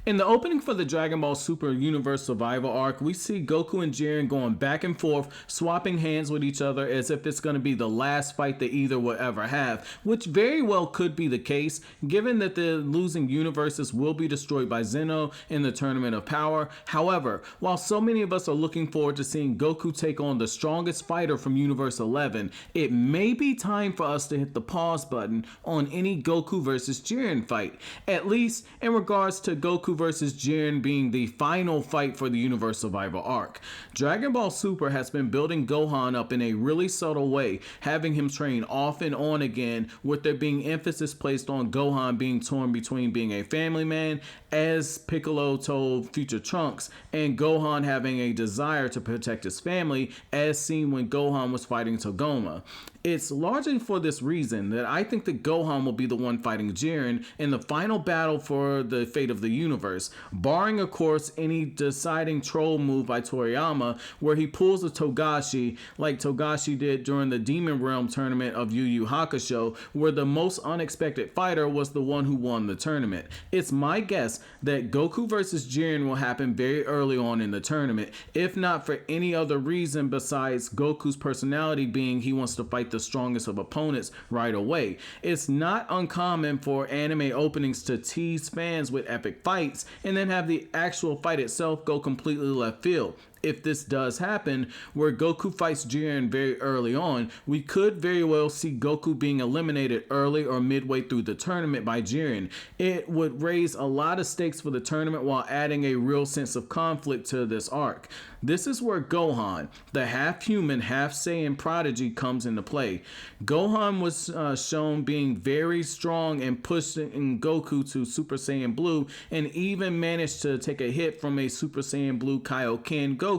In the opening for the Dragon Ball Super Universe Survival arc, we see Goku and Jiren going back and forth, swapping hands with each other as if it's going to be the last fight that either will ever have, which very well could be the case, given that the losing universes will be destroyed by Zeno in the Tournament of Power. However, while so many of us are looking forward to seeing Goku take on the strongest fighter from Universe 11, it may be time for us to hit the pause button on any Goku versus Jiren fight, at least in regards to Goku versus Jiren being the final fight for the Universe Survival arc. Dragon Ball Super has been building Gohan up in a really subtle way, having him train off and on again, with there being emphasis placed on Gohan being torn between being a family man, as Piccolo told future Trunks, and Gohan having a desire to protect his family, as seen when Gohan was fighting Togoma. It's largely for this reason that I think that Gohan will be the one fighting Jiren in the final battle for the fate of the universe, barring of course any deciding troll move by Toriyama where he pulls a Togashi like Togashi did during the Demon Realm tournament of Yu Yu Hakusho, where the most unexpected fighter was the one who won the tournament. It's my guess that Goku versus Jiren will happen very early on in the tournament, if not for any other reason besides Goku's personality being he wants to fight the strongest of opponents right away. It's not uncommon for anime openings to tease fans with epic fights and then have the actual fight itself go completely left field. If this does happen, where Goku fights Jiren very early on, we could very well see Goku being eliminated early or midway through the tournament by Jiren. It would raise a lot of stakes for the tournament while adding a real sense of conflict to this arc. This is where Gohan, the half-human, half-Saiyan prodigy, comes into play. Gohan was shown being very strong and pushing Goku to Super Saiyan Blue, and even managed to take a hit from a Super Saiyan Blue Kaioken Goku,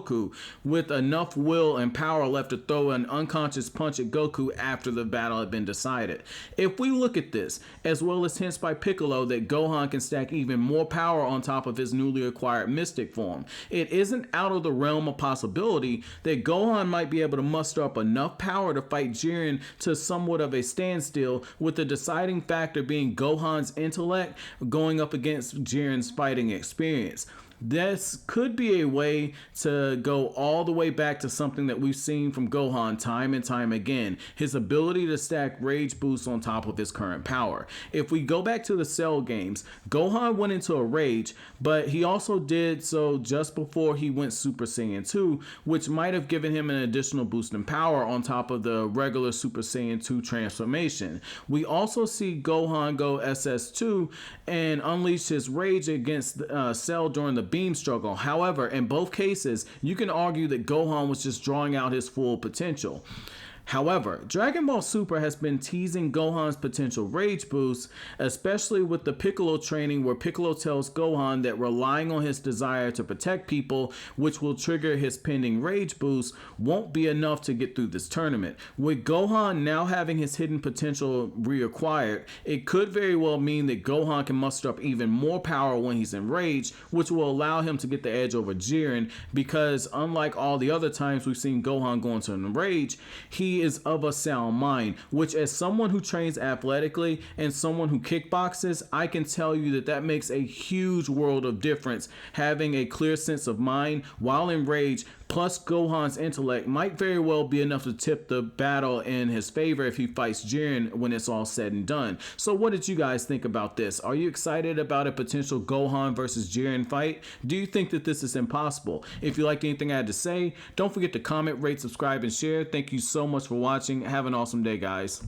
with enough will and power left to throw an unconscious punch at Goku after the battle had been decided. If we look at this, as well as hints by Piccolo that Gohan can stack even more power on top of his newly acquired mystic form, it isn't out of the realm of possibility that Gohan might be able to muster up enough power to fight Jiren to somewhat of a standstill, with the deciding factor being Gohan's intellect going up against Jiren's fighting experience. This could be a way to go all the way back to something that we've seen from Gohan time and time again, his ability to stack rage boosts on top of his current power. If we go back to the Cell games, Gohan went into a rage, but he also did so just before he went Super Saiyan 2, which might have given him an additional boost in power on top of the regular Super Saiyan 2 transformation. We also see Gohan go SS2 and unleash his rage against Cell during the beam struggle. However, in both cases, you can argue that Gohan was just drawing out his full potential. However, Dragon Ball Super has been teasing Gohan's potential rage boost, especially with the Piccolo training, where Piccolo tells Gohan that relying on his desire to protect people, which will trigger his pending rage boost, won't be enough to get through this tournament. With Gohan now having his hidden potential reacquired, it could very well mean that Gohan can muster up even more power when he's enraged, which will allow him to get the edge over Jiren, because unlike all the other times we've seen Gohan go into a rage, he is of a sound mind, which, as someone who trains athletically and someone who kickboxes, I can tell you that that makes a huge world of difference. Having a clear sense of mind while in rage, plus Gohan's intellect, might very well be enough to tip the battle in his favor if he fights Jiren when it's all said and done. So what did you guys think about this? Are you excited about a potential Gohan versus Jiren fight? Do you think that this is impossible? If you liked anything I had to say, don't forget to comment, rate, subscribe, and share. Thank you so much for watching. Have an awesome day, guys.